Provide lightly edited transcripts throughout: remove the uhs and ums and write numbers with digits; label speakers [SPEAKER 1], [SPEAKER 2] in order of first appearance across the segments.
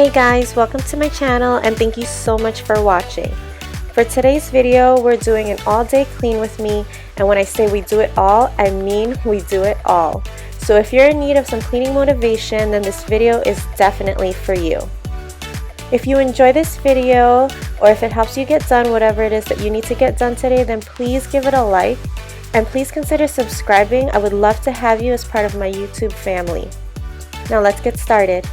[SPEAKER 1] Hey guys, welcome to my channel and thank you so much for watching. For today's video, we're doing an all-day clean with me, and when I say we do it all, I mean we do it all. So if you're in need of some cleaning motivation, then this video is definitely for you. If you enjoy this video, or if it helps you get done whatever it is that you need to get done today, then please give it a like, and please consider subscribing. I would love to have you as part of my YouTube family. Now let's get started.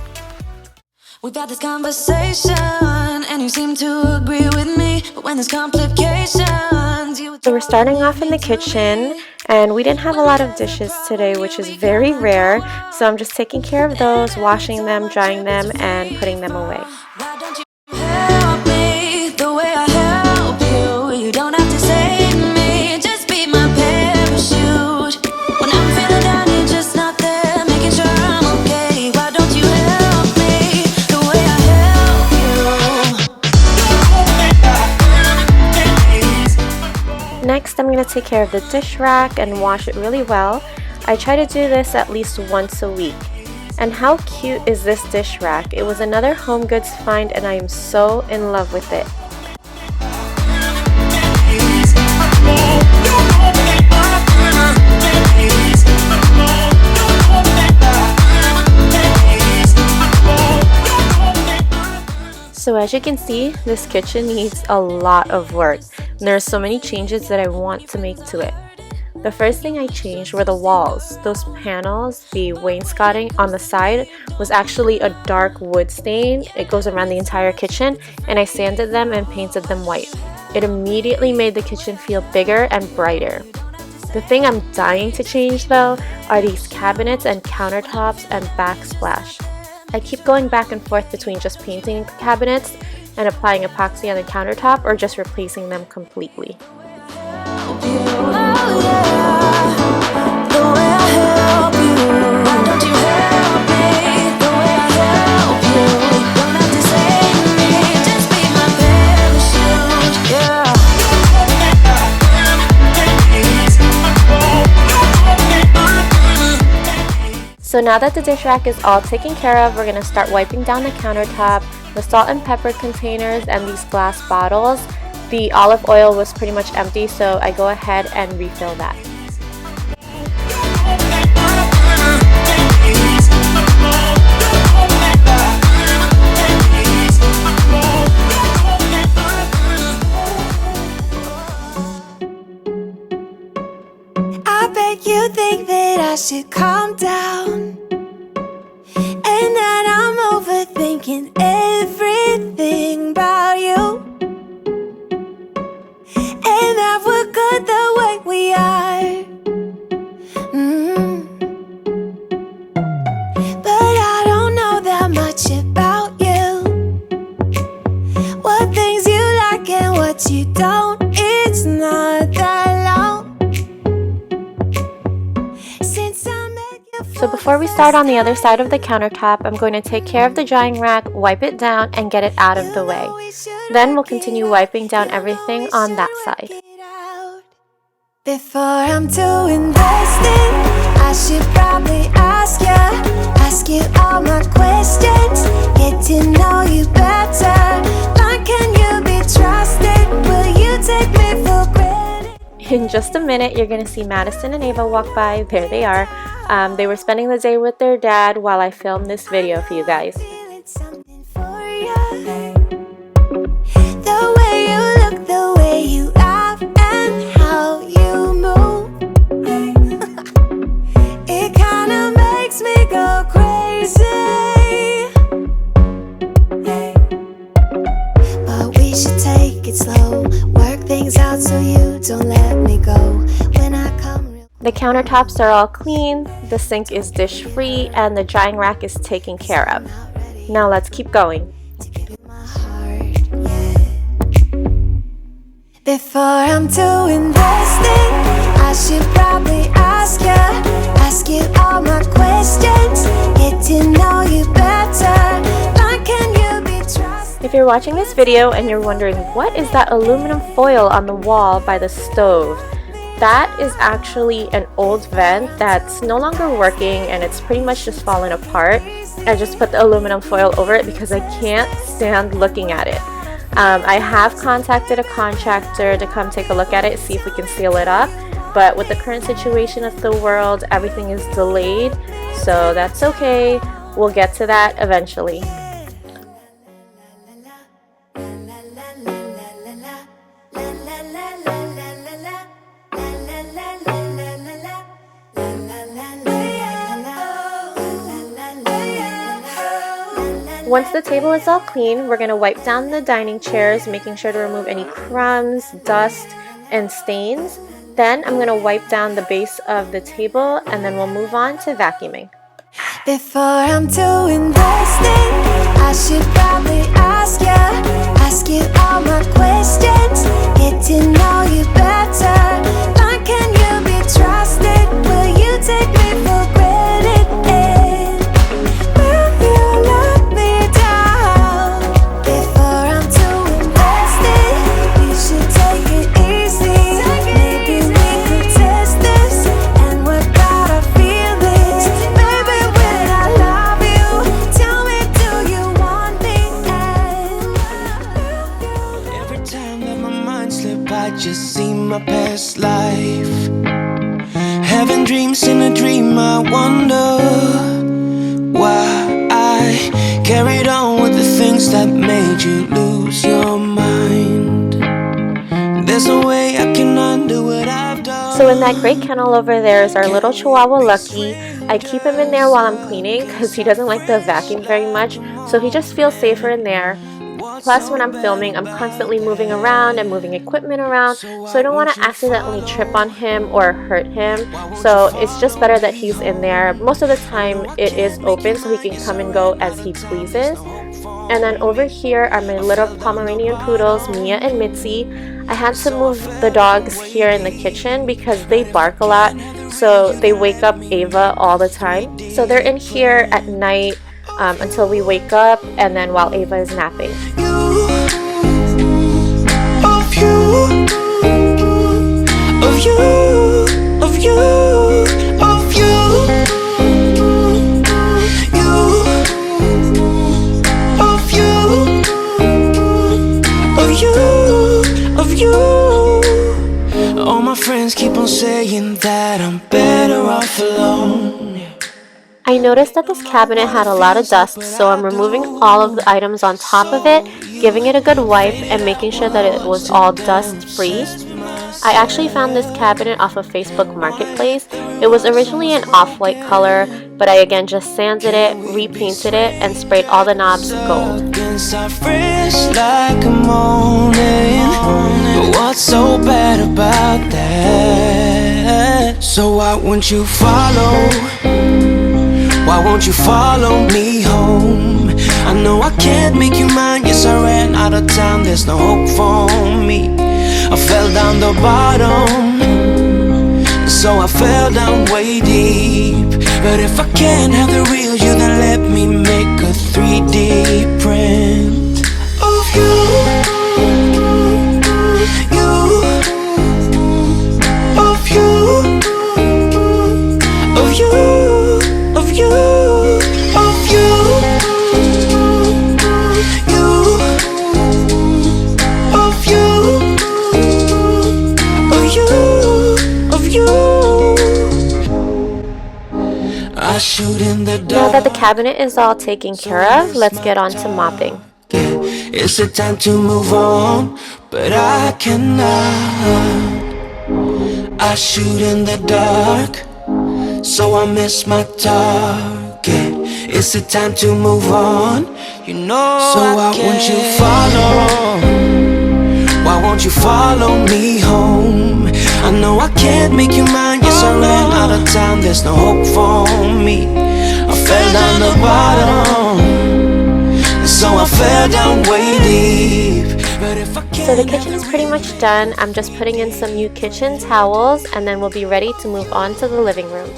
[SPEAKER 2] We've had this conversation and you seem to agree with me, but when there's complications
[SPEAKER 1] So we're starting off in the kitchen, and we didn't have a lot of dishes today, which is very rare, so I'm just taking care of those, washing them, drying them, and putting them away.
[SPEAKER 2] Why don't you help me the way I help you? You don't have to save me, just be my parachute. When I'm feeling down, you're just not there, making sure I'm okay. Why don't you help me the way I help you?
[SPEAKER 1] Next, I'm going to take care of the dish rack and wash it really well. I try to do this at least once a week. And how cute is this dish rack? It was another Home Goods find and I am so in love with it. So as you can see, this kitchen needs a lot of work. And there are so many changes that I want to make to it. The first thing I changed were the walls. Those panels, the wainscoting on the side, was actually a dark wood stain. It goes around the entire kitchen, and I sanded them and painted them white. It immediately made the kitchen feel bigger and brighter. The thing I'm dying to change though are these cabinets and countertops and backsplash. I keep going back and forth between just painting the cabinets and applying epoxy on the countertop, or just replacing them completely. So now that the dish rack is all taken care of, we're going to start wiping down the countertop, the salt and pepper containers, and these glass bottles. The olive oil was pretty much empty, so I go ahead and refill that.
[SPEAKER 2] I bet you think that I should calm down, and that I'm overthinking everything about you, and that we're good the way we are. But I don't know that much about you, what things you like and what you don't. It's not that long since I met you.
[SPEAKER 1] So before we start on the other side of the countertop, I'm going to take care of the drying rack, wipe it down, and get it out of the way. Then we'll continue wiping down everything on that side.
[SPEAKER 2] Before I'm too invested, I should probably ask you all my questions, get to know you better. Like, can you be trusted? Will you take me for granted?
[SPEAKER 1] In just a minute, you're going to see Madison and Ava walk by. There they are. They were spending the day with their dad while I filmed this video for you guys.
[SPEAKER 2] Feeling something for you. The way you look, the way you laugh, and how you move. It kinda makes me go crazy. But we should take it slow, work things out so you don't let me go. When I come real.
[SPEAKER 1] The countertops are all clean, the sink is dish-free, and the drying rack is taken care of. Now let's keep going.
[SPEAKER 2] My heart, yeah. Before I'm too invested, I should probably ask you all my questions, get to know you better. Like, can you be trusted?
[SPEAKER 1] If you're watching this video and you're wondering what is that aluminum foil on the wall by the stove, that is actually an old vent that's no longer working and it's pretty much just fallen apart. I just put the aluminum foil over it because I can't stand looking at it. I have contacted a contractor to come take a look at it, see if we can seal it up, but with the current situation of the world, everything is delayed, so that's okay. We'll get to that eventually. Once the table is all clean, we're going to wipe down the dining chairs, making sure to remove any crumbs, dust, and stains. Then I'm going to wipe down the base of the table, and then we'll move on to vacuuming.
[SPEAKER 2] Before I'm too invested, I should probably ask you all my questions, get to know you better. Why can you be trusted? Will you take me for granted? Will you let me down? Before I'm too invested, you should take it easy. Maybe we could test this and work out our feelings. Maybe when I love you, tell me, do you want me?
[SPEAKER 3] Every time that my mind slip, I just see my past life. Having dreams in a dream, I wonder why I carried on with the things that made you lose your mind. There's no way I can undo what I've done.
[SPEAKER 1] So in that great kennel over there is our little Chihuahua Lucky. I keep him in there while I'm cleaning because he doesn't like the vacuum very much, so he just feels safer in there. Plus, when I'm filming, I'm constantly moving around and moving equipment around, so I don't want to accidentally trip on him or hurt him. So it's just better that he's in there. Most of the time it is open so he can come and go as he pleases. And then over here are my little Pomeranian poodles, Mia and Mitzi. I had to move the dogs here in the kitchen because they bark a lot, so they wake up Ava all the time. So they're in here at night until we wake up, and then while Ava is napping.
[SPEAKER 3] All my friends keep on saying that I'm better off alone.
[SPEAKER 1] I noticed that this cabinet had a lot of dust, so I'm removing all of the items on top of it, giving it a good wipe, and making sure that it was all dust free. I actually found this cabinet off of Facebook Marketplace. It was originally an off-white color, but I again just sanded it, repainted it, and sprayed all the knobs gold.
[SPEAKER 3] But what's so bad about that? So why won't you follow? Why won't you follow me home? I know I can't make you mine. Yes, I ran out of time. There's no hope for me. I fell down the bottom, so I fell down way deep. But if I can't have the real you, then let me make a 3D print of you.
[SPEAKER 1] Now that the cabinet is all taken care of, let's get on to mopping.
[SPEAKER 3] It's a time to move on, but I cannot. I shoot in the dark, so I miss my target. It's a time to move on, you know. So why won't you follow? Why won't you follow me home? I know I can't make you mine. Yes, I ran out of time. There's no hope for me. I fell down the bottom, so I fell down way deep.
[SPEAKER 1] So the kitchen is pretty much done. I'm just putting in some new kitchen towels, and then we'll be ready to move on to the living room.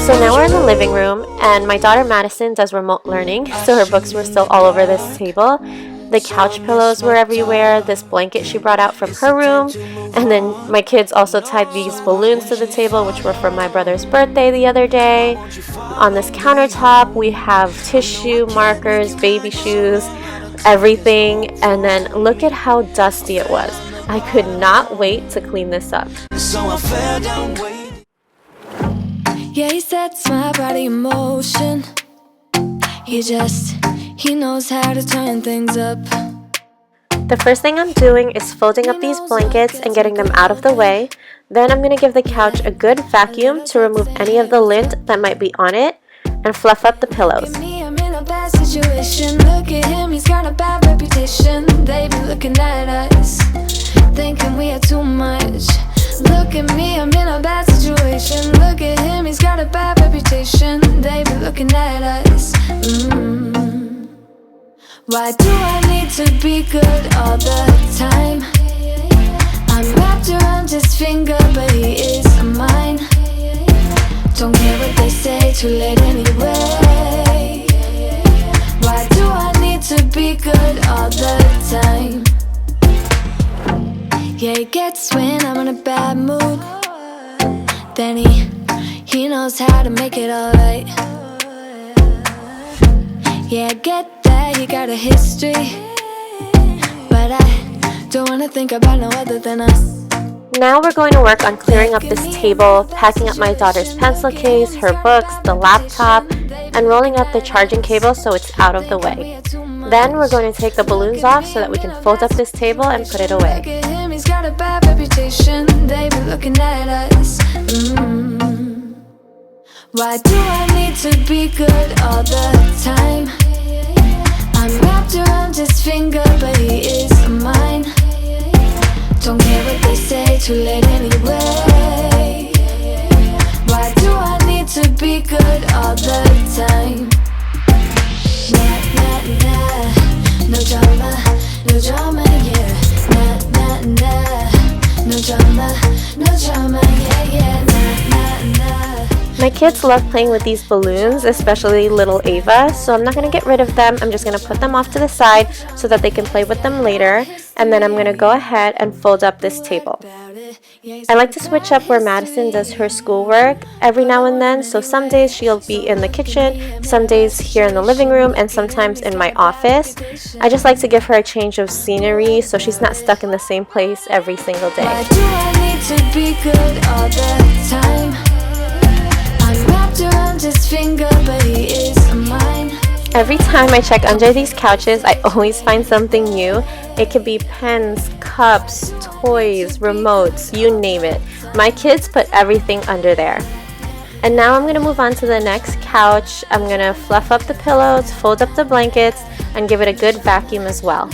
[SPEAKER 1] So now living room, and my daughter Madison does remote learning, so her books were still all over this table. The couch pillows were everywhere, this blanket she brought out from her room, and then my kids also tied these balloons to the table, which were from my brother's birthday the other day. On this countertop, we have tissue, markers, baby shoes, everything, and then look at how dusty it was. I could not wait to clean this up.
[SPEAKER 3] So I fell down waiting.
[SPEAKER 2] Yeah, he sets my body in motion. He knows how to turn things up.
[SPEAKER 1] The first thing I'm doing is folding up these blankets and getting them out of the way. Then I'm going to give the couch a good vacuum to remove any of the lint that might be on it and fluff up the pillows.
[SPEAKER 2] I'm in a bad situation. Look at him, he's got a bad reputation. They be looking at us, thinking we are too much. Look at me, I'm in a bad situation. Look at him, he's got a bad reputation. They be looking at us. Why do I need to be good all the time? I'm wrapped around his finger, but he is mine. Don't care what they say, too late anyway. Why do I need to be good all the time? Yeah, he gets when I'm in a bad mood. Then he knows how to make it alright. Yeah, I get that he got a history, but I don't wanna think about no other than us.
[SPEAKER 1] Now we're going to work on clearing up this table, packing up my daughter's pencil case, her books, the laptop, and rolling up the charging cable so it's out of the way. Then we're going to take the balloons off so that we can fold up this table and put it away.
[SPEAKER 2] Look at him, he's got a bad reputation. They be looking at us. Why do I need to be good all the time? I'm wrapped around his finger, but he is mine. Don't care what they say, too late anyway. Why do I need to be good all the time? Nah, nah, nah, no drama, yeah. Nah, nah, nah, no drama, yeah, nah, nah, nah.
[SPEAKER 1] My kids love playing with these balloons, especially little Ava, so I'm not going to get rid of them. I'm just going to put them off to the side so that they can play with them later, and then I'm going to go ahead and fold up this table. I like to switch up where Madison does her schoolwork every now and then, so some days she'll be in the kitchen, some days here in the living room, and sometimes in my office. I just like to give her a change of scenery so she's not stuck in the same place every single day.
[SPEAKER 2] Why do I need to be good all the time? I'm wrapped around his finger, but he is mine.
[SPEAKER 1] Every time I check under these couches, I always find something new. It could be pens, cups, toys, remotes, you name it. My kids put everything under there. And now I'm going to move on to the next couch. I'm going to fluff up the pillows, fold up the blankets, and give it a good vacuum as well.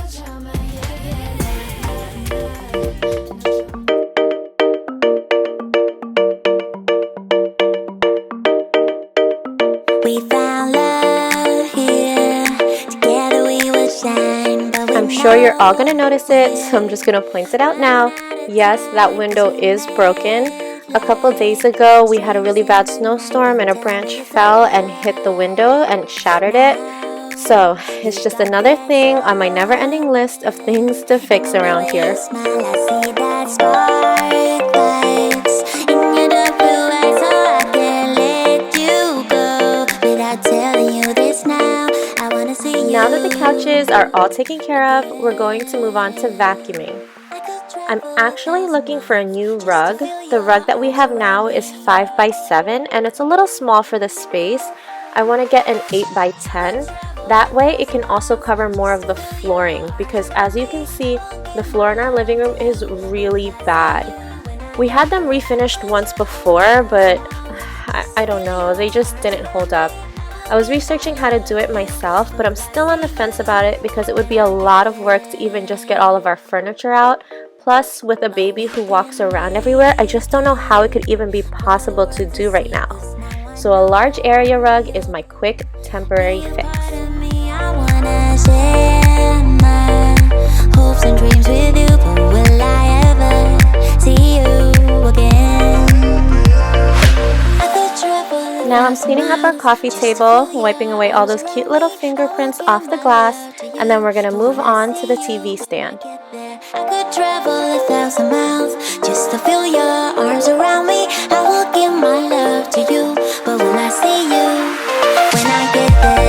[SPEAKER 4] We found love here. Together we will shine.
[SPEAKER 1] I'm sure you're all going to notice it, so I'm just going to point it out now. Yes, that window is broken. A couple days ago, we had a really bad snowstorm and a branch fell and hit the window and shattered it. So it's just another thing on my never-ending list of things to fix around here.
[SPEAKER 4] Smile, I see that spark lights in your dark blue eyes, so I can't let you go without telling you this now. I wanna see you.
[SPEAKER 1] Now that the couches are all taken care of, we're going to move on to vacuuming. I'm actually looking for a new rug. The rug that we have now is 5 by 7 and it's a little small for the space. I want to get an 8 by 10. That way it can also cover more of the flooring because as you can see, the floor in our living room is really bad. We had them refinished once before, but I don't know, they just didn't hold up. I was researching how to do it myself, but I'm still on the fence about it because it would be a lot of work to even just get all of our furniture out. Plus, with a baby who walks around everywhere, I just don't know how it could even be possible to do right now. So a large area rug is my quick, temporary fix.
[SPEAKER 4] I wanna share my hopes and dreams with you, but will I ever see you again? I could travel.
[SPEAKER 1] Now I'm cleaning up our coffee table, wiping away all those cute little fingerprints off the glass, and then we're gonna move on to the TV stand.
[SPEAKER 4] I could travel 1,000 miles just to feel your arms around me. I will give my love to you, but will I see you when I get there?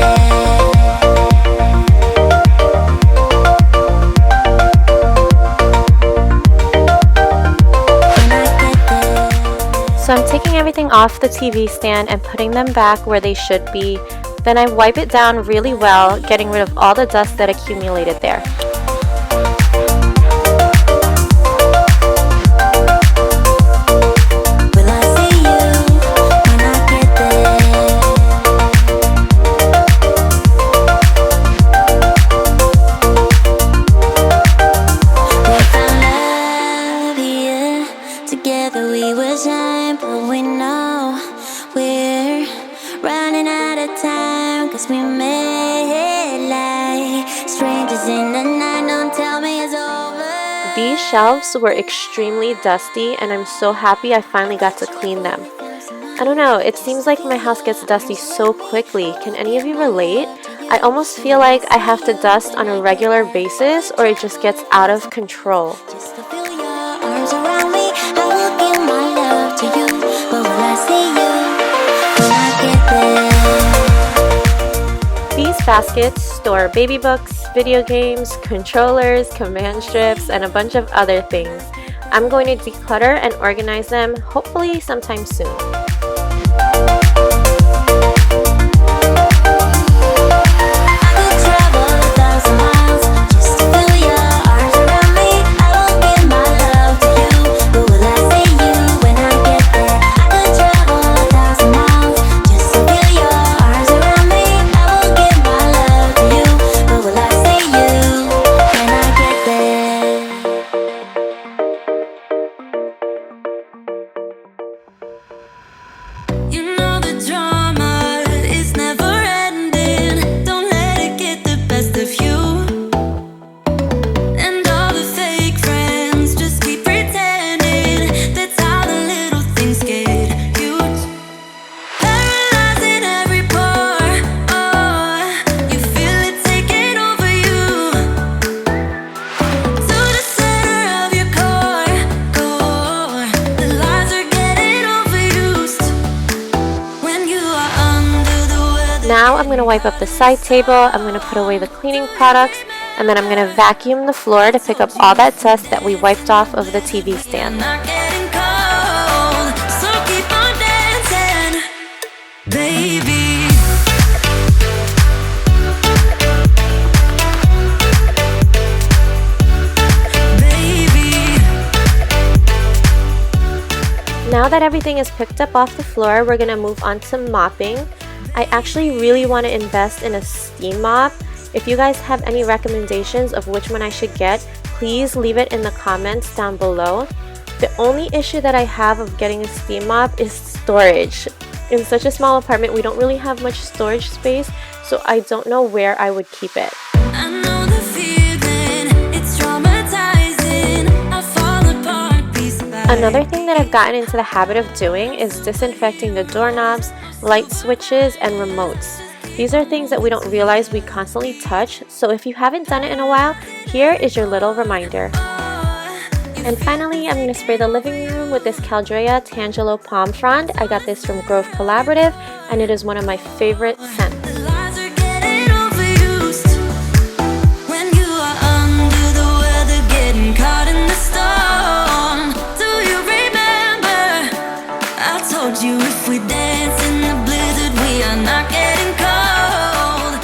[SPEAKER 1] So I'm taking everything off the TV stand and putting them back where they should be. Then I wipe it down really well, getting rid of all the dust that accumulated there. These shelves were extremely dusty and I'm so happy I finally got to clean them. I don't know, it seems like my house gets dusty so quickly. Can any of you relate? I almost feel like I have to dust on a regular basis or it just gets out of control.
[SPEAKER 4] Just to feel your arms around me, I will give my love to you, but will I see you when I get there?
[SPEAKER 1] These baskets store baby books, video games, controllers, command strips, and a bunch of other things. I'm going to declutter and organize them, hopefully sometime soon. Now I'm going to wipe up the side table, I'm going to put away the cleaning products, and then I'm going to vacuum the floor to pick up all that dust that we wiped off of the TV stand. Now that everything is picked up off the floor, we're going to move on to mopping. I actually really want to invest in a steam mop. If you guys have any recommendations of which one I should get, please leave it in the comments down below. The only issue that I have of getting a steam mop is storage. In such a small apartment, we don't really have much storage space, so I don't know where I would keep it. Another thing that I've gotten into the habit of doing is disinfecting the doorknobs, light switches, and remotes. These are things that we don't realize we constantly touch, so if you haven't done it in a while, here is your little reminder. And finally, I'm going to spray the living room with this Caldrea Tangelo Palm Frond. I got this from Grove Collaborative, and it is one of my favorite scents.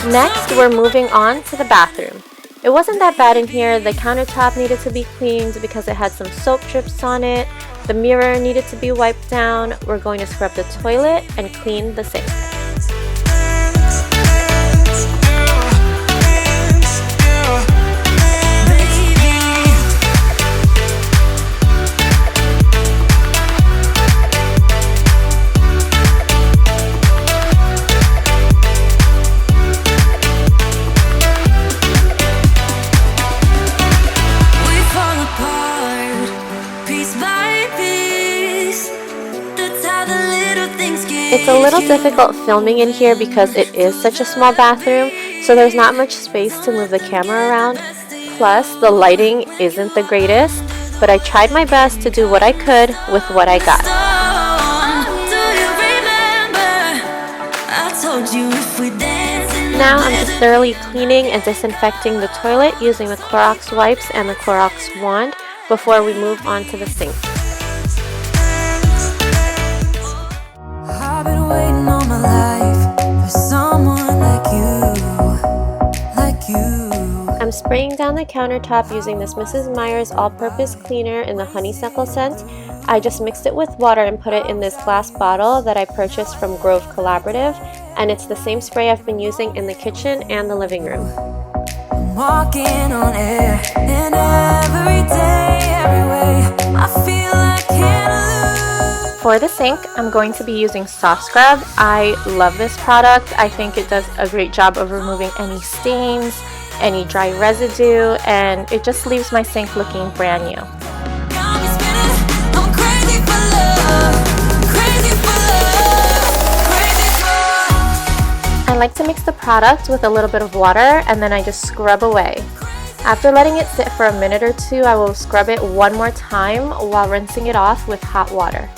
[SPEAKER 1] Next, we're moving on to the bathroom. It wasn't that bad in here. The countertop needed to be cleaned because it had some soap drips on it. The mirror needed to be wiped down. We're going to scrub the toilet and clean the sink.
[SPEAKER 2] Piece by piece, that's how the little things get
[SPEAKER 1] It's a little difficult filming in here because it is such a small bathroom, so there's not much space to move the camera around. Plus, the lighting isn't the greatest, but I tried my best to do what I could with what I got. Now I'm just thoroughly cleaning and disinfecting the toilet using the Clorox wipes and the Clorox wand before we move on to the sink.
[SPEAKER 2] I've been waiting all my life for someone like you.
[SPEAKER 1] I'm spraying down the countertop using this Mrs. Meyer's all-purpose cleaner in the honeysuckle scent. I just mixed it with water and put it in this glass bottle that I purchased from Grove Collaborative, and it's the same spray I've been using in the kitchen and the living room.
[SPEAKER 2] I'm walking on air, and every day, every way, I feel I can't lose.
[SPEAKER 1] For the sink, I'm going to be using Soft Scrub. I love this product. I think it does a great job of removing any stains, any dry residue, and it just leaves my sink looking brand new.
[SPEAKER 2] Got me spinning, I'm crazy for love, crazy for love, crazy for.
[SPEAKER 1] I like to mix the product with a little bit of water and then I just scrub away. After letting it sit for a minute or two, I will scrub it one more time while rinsing it off with hot water.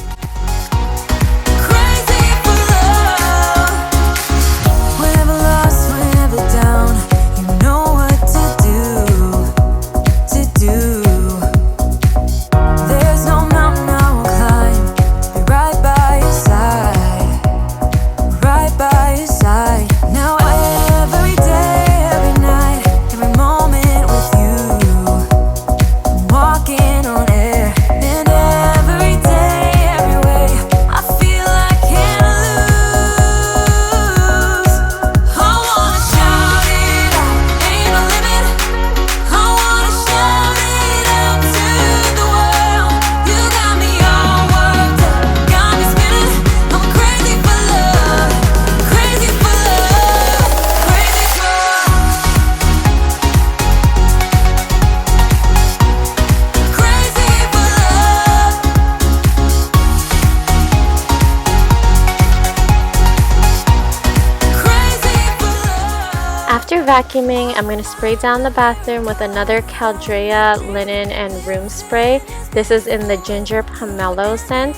[SPEAKER 1] After vacuuming, I'm going to spray down the bathroom with another Caldrea linen and room spray. This is in the ginger pomelo scent,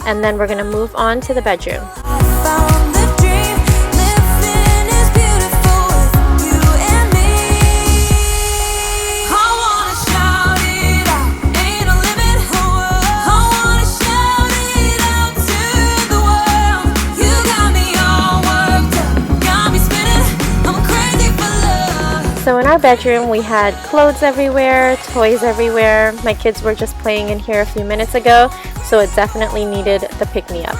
[SPEAKER 1] and then we're going to move on to the bedroom. So in our bedroom, we had clothes everywhere, toys everywhere. My kids were just playing in here a few minutes ago, so it definitely needed the pick-me-up.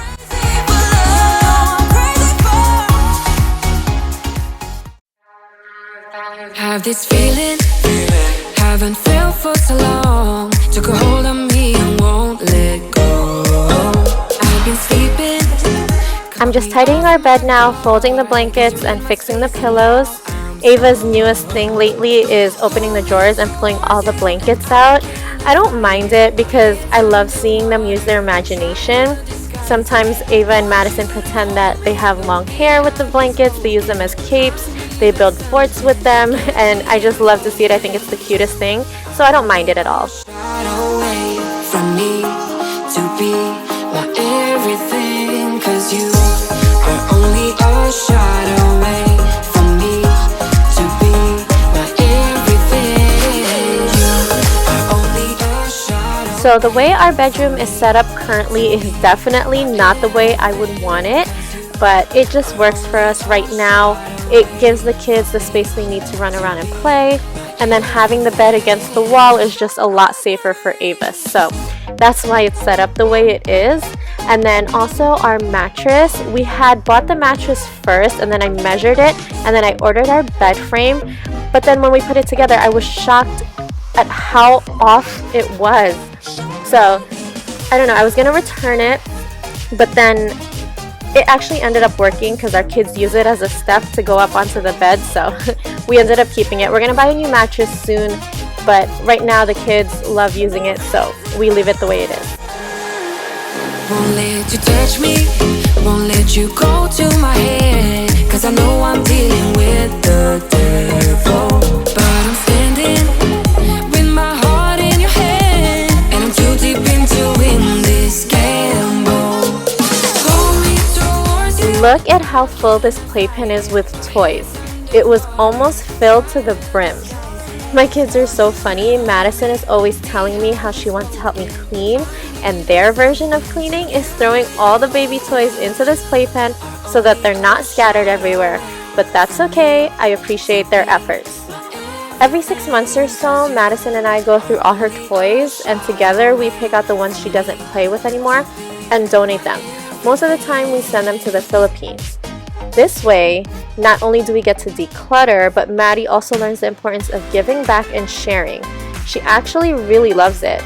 [SPEAKER 2] Have this feeling, haven't felt for so long. Took a hold of me and won't let go. I've been sleeping.
[SPEAKER 1] I'm just tidying our bed now, folding the blankets and fixing the pillows. Ava's newest thing lately is opening the drawers and pulling all the blankets out. I don't mind it because I love seeing them use their imagination. Sometimes Ava and Madison pretend that they have long hair with the blankets, they use them as capes, they build forts with them, and I just love to see it. I think it's the cutest thing, so I don't mind it at all.
[SPEAKER 2] Away from me to be my everything, 'cause you are only a shot away.
[SPEAKER 1] So the way our bedroom is set up currently is definitely not the way I would want it, but it just works for us right now. It gives the kids the space they need to run around and play, and then having the bed against the wall is just a lot safer for Ava. So that's why it's set up the way it is. And then also our mattress, we had bought the mattress first and then I measured it and then I ordered our bed frame, but then when we put it together I was shocked at how off it was. So I don't know, I was gonna return it, but then it actually ended up working because our kids use it as a step to go up onto the bed, so we ended up keeping it. We're gonna buy a new mattress soon, but right now the kids love using it, so we leave it the way it is.
[SPEAKER 2] Won't let you touch me, won't let you go to my head, 'cause I know I'm dealing with the devil. But I'm standing with my heart in your hand, and I'm too deep into in this gamble. Pull me towards you.
[SPEAKER 1] Look at how full this playpen is with toys. It was almost filled to the brim. My kids are so funny. Madison is always telling me how she wants to help me clean, and their version of cleaning is throwing all the baby toys into this playpen so that they're not scattered everywhere. But that's okay, I appreciate their efforts. Every 6 months or so, Madison and I go through all her toys, and together we pick out the ones she doesn't play with anymore and donate them. Most of the time we send them to the Philippines. This way, not only do we get to declutter, but Maddie also learns the importance of giving back and sharing. She actually really loves it.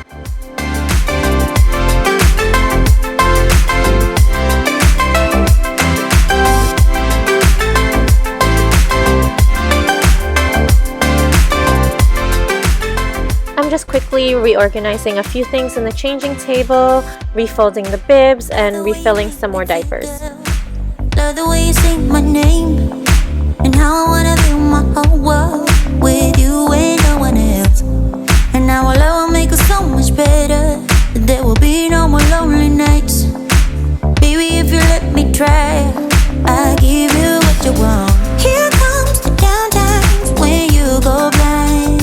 [SPEAKER 1] I'm just quickly reorganizing a few things in the changing table, refolding the bibs, and refilling some more diapers.
[SPEAKER 4] Love the way you say my name, and how I wanna build my whole world with you and no one else. And now our love will make us so much better. There will be no more lonely nights. Baby, if you let me try, I'll give you what you want. Here comes the down times when you go blind.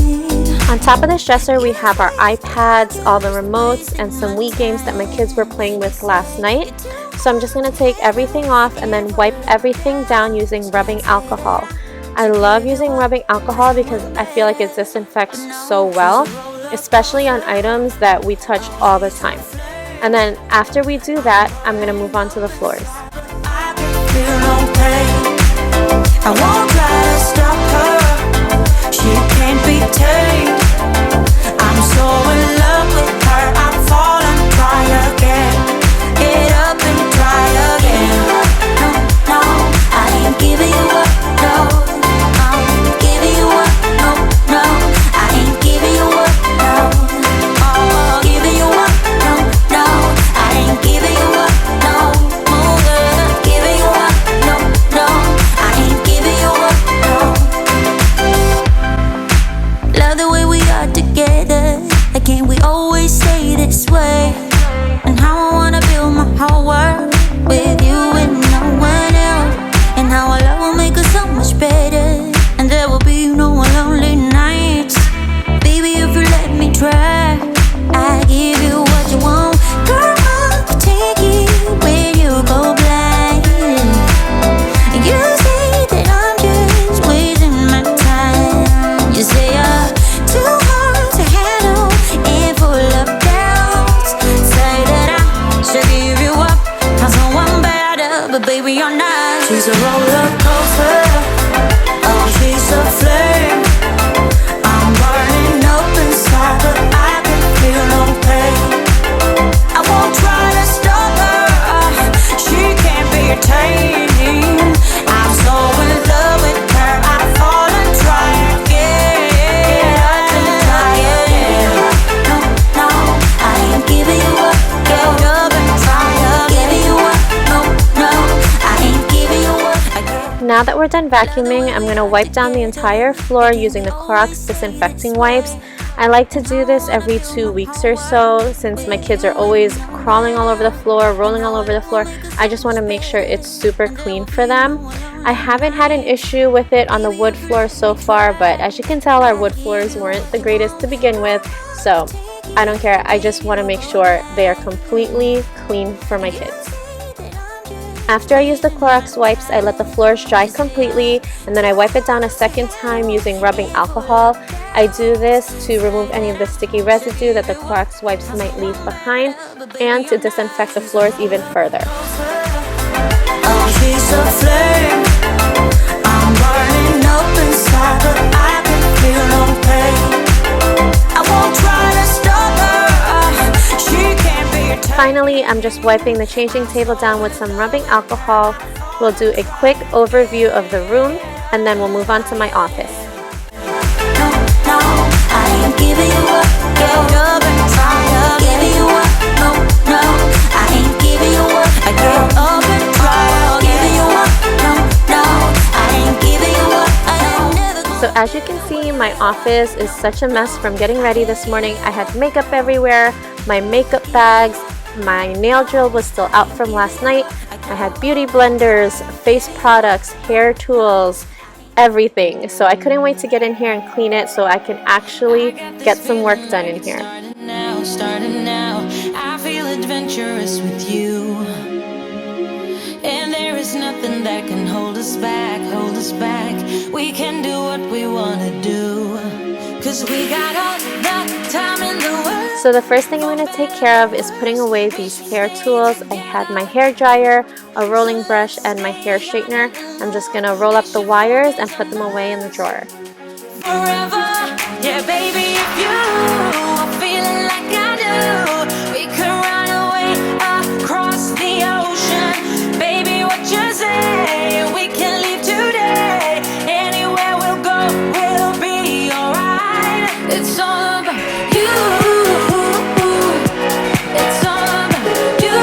[SPEAKER 1] On top of this dresser, we have our iPads, all the remotes, and some Wii games that my kids were playing with last night. So I'm just going to take everything off and then wipe everything down using rubbing alcohol. I love using rubbing alcohol because I feel like it disinfects so well, especially on items that we touch all the time. And then after we do that, I'm going to move on to the floors.
[SPEAKER 2] I won't try to stop her. She can't be tamed. I'm so in love with her. I fall and try again. Get up and try again.
[SPEAKER 4] No, no, I ain't giving you up. No, I'm giving you up. No, no, I ain't giving you up. No, oh, giving you up. No, no, I ain't giving you up. No, giving you up. No, no, I ain't giving you up. No. Love the way we are together. Like, can't we always stay this way? And how I wanna build my whole world with you and no one else. And how our love will make us so much better. And there will be no more lonely nights. Baby, if you let me try, I give you what you want. Girl, I'll take you when you go blind. You say that I'm just wasting my time. You say you're too hard to handle and full of doubts. Say that I should give you up, I know I'm better, but baby you're not.
[SPEAKER 2] She's a roller coaster. Oh, she's a flame. I'm burning up inside, but I can feel no pain. I won't try to stop her. She can't be tamed. I'm so in love with her. I fall and try again. Try again.
[SPEAKER 4] No, no, I ain't giving you up.
[SPEAKER 2] Get up and try again.
[SPEAKER 4] Giving you up. No, no, I ain't giving you up.
[SPEAKER 1] Now that we're done vacuuming, I'm going to wipe down the entire floor using the Clorox disinfecting wipes. I like to do this every 2 weeks or so since my kids are always crawling all over the floor, rolling all over the floor. I just want to make sure it's super clean for them. I haven't had an issue with it on the wood floor so far, but as you can tell, our wood floors weren't the greatest to begin with, so I don't care. I just want to make sure they are completely clean for my kids. After I use the Clorox wipes, I let the floors dry completely, and then I wipe it down a second time using rubbing alcohol. I do this to remove any of the sticky residue that the Clorox wipes might leave behind and to disinfect the floors even further.
[SPEAKER 2] Oh, she's a flame. I'm burning up inside, but I can feel no pain. I won't try to stop her. She can't be tamed.
[SPEAKER 1] Finally, I'm just wiping the changing table down with some rubbing alcohol. We'll do a quick overview of the room, and then we'll move on to my office.
[SPEAKER 4] No, no, I ain't giving you up. Get up and try again. Giving you up. No, no, I ain't giving you up.
[SPEAKER 2] I get up and try
[SPEAKER 1] as you can see, my office is such a mess from getting ready this morning. I had makeup everywhere, my makeup bags, my nail drill was still out from last night. I had beauty blenders, face products, hair tools, everything. So I couldn't wait to get in here and clean it so I can actually get some work done in here.
[SPEAKER 2] Starting now, I feel adventurous with you. And there is nothing that can hold us back, hold us back. We can do what we want to do, 'cause we got all the time in the world.
[SPEAKER 1] So the first thing I'm going to take care of is putting away these hair tools. I had my hair dryer, a rolling brush, and my hair straightener. I'm just going to roll up the wires and put them away in the drawer.
[SPEAKER 2] Forever, yeah baby, if you are feeling like I do, we could run away across the ocean. Baby, what you say? We can leave today. Anywhere we'll go, we'll be alright. It's all about you. It's all about you.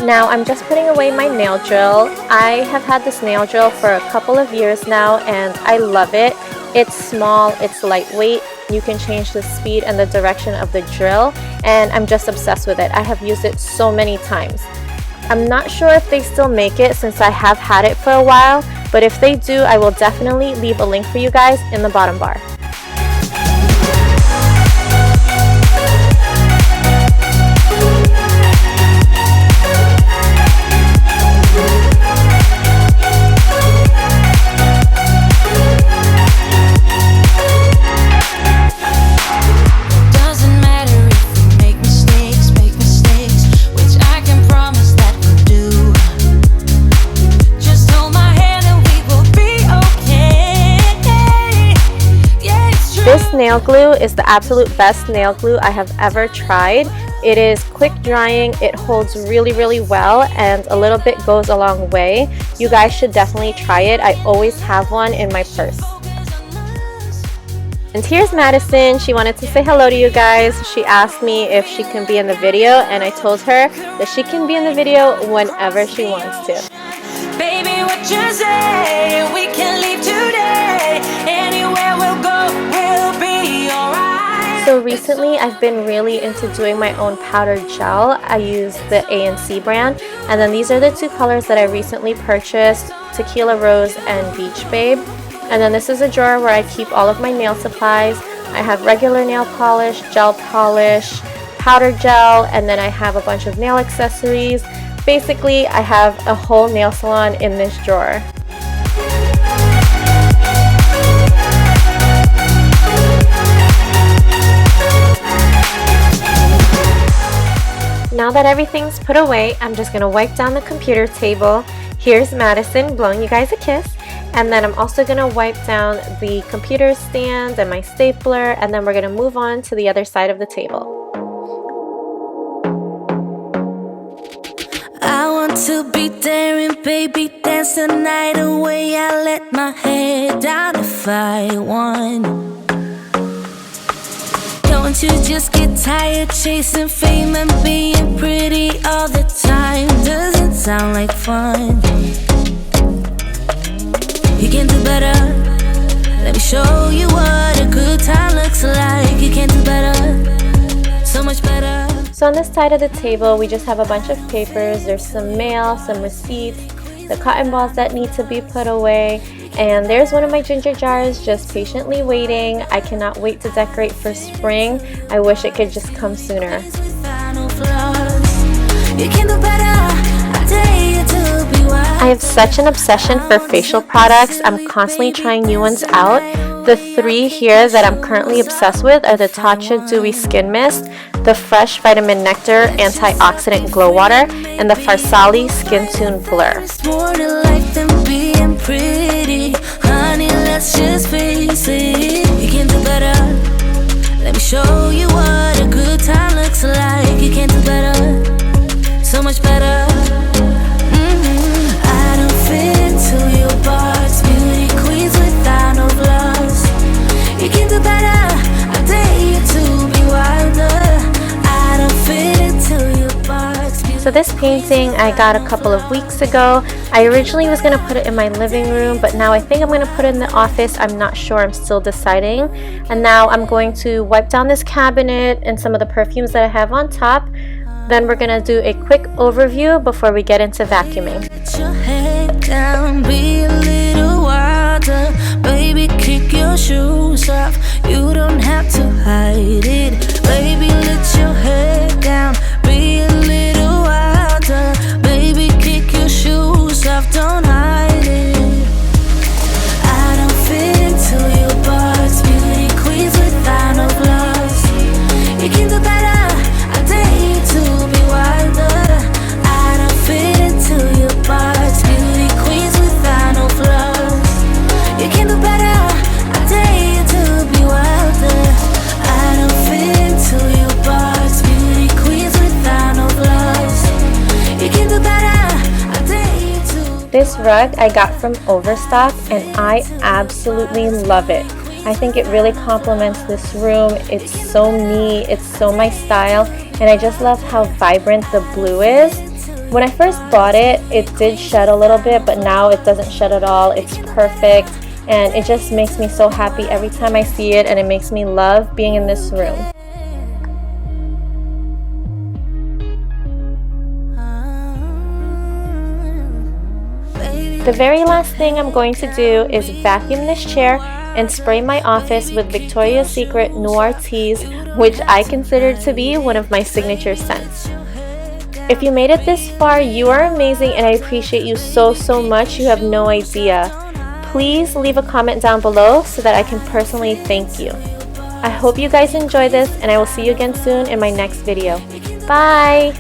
[SPEAKER 1] Now I'm just putting away my nail drill. I have had this nail drill for a couple of years now and I love it. It's small, it's lightweight. You can change the speed and the direction of the drill and I'm just obsessed with it. I have used it so many times. I'm not sure if they still make it since I have had it for a while, but if they do, I will definitely leave a link for you guys in the bottom bar. This nail glue is the absolute best nail glue I have ever tried. It is quick drying, it holds really well, and a little bit goes a long way. You guys should definitely try it. I always have one in my purse. And here's Madison. She wanted to say hello to you guys. She asked me if she can be in the video, and I told her that she can be in the video whenever she wants to.
[SPEAKER 2] Baby, what you say? We can leave today. Anywhere we'll go, we'll be alright.
[SPEAKER 1] So recently I've been really into doing my own powdered gel. I use the A&C brand, and then these are the two colors that I recently purchased, Tequila Rose and Beach Babe. And then this is a drawer where I keep all of my nail supplies. I have regular nail polish, gel polish, powdered gel, and then I have a bunch of nail accessories. Basically, I have a whole nail salon in this drawer. Now that everything's put away, I'm just gonna wipe down the computer table. Here's Madison blowing you guys a kiss. And then I'm also gonna wipe down the computer stand and my stapler, and then we're gonna move on to the other side of the table.
[SPEAKER 4] I want to be there and baby dance the night away. I let my head down if I want. Don't you just get tired chasing fame and being pretty all the time? Doesn't sound like fun. You can do better. Let me show you what a good time looks like. You can do better, so much better.
[SPEAKER 1] So on this side of the table, we just have a bunch of papers. There's some mail, some receipts, the cotton balls that need to be put away, and there's one of my ginger jars just patiently waiting. I cannot wait to decorate for spring. I wish it could just come sooner. I have such an obsession for facial products. I'm constantly trying new ones out. The three here that I'm currently obsessed with are the Tatcha Dewy Skin Mist, the Fresh Vitamin Nectar Antioxidant Glow Water, and the Farsali Skin Tune Blur.
[SPEAKER 4] More to life than being pretty. Honey, let's just face it. You can do better. Let me show you what a good time looks like. You can do better, so much better. I don't fit into your box. Beauty queens without no flaws. You can do better. I dare you to be wilder. I don't fit into your box.
[SPEAKER 1] So this painting I got a couple of weeks ago. I originally was going to put it in my living room, but now I think I'm going to put it in the office. I'm not sure, I'm still deciding. And now I'm going to wipe down this cabinet and some of the perfumes that I have on top. Then we're going to do a quick overview before we get into vacuuming.
[SPEAKER 2] Put your head down, be a little wilder. Baby, kick your shoes off. You don't have to hide it. Baby, let your head down, be a little wilder. Baby, kick your shoes off, don't hide it. I don't fit into your box. Beauty queens without no gloves. You can do better. I dare you to be wilder. I don't fit into your box. Beauty queens without no flaws. You can do better. I dare you to be wilder. I don't fit into your box. Beauty queens without no flaws. You can do better. I dare you to.
[SPEAKER 1] This rug I got from Overstock and I absolutely love it. I think it really complements this room. It's so me, it's so my style, and I just love how vibrant the blue is. When I first bought it, it did shed a little bit, but now it doesn't shed at all. It's perfect, and it just makes me so happy every time I see it, and it makes me love being in this room. The very last thing I'm going to do is vacuum this chair and spray my office with Victoria's Secret Noir Teas, which I consider to be one of my signature scents. If you made it this far, you are amazing and I appreciate you so much. You have no idea. Please leave a comment down below so that I can personally thank you. I hope you guys enjoy this and I will see you again soon in my next video. Bye!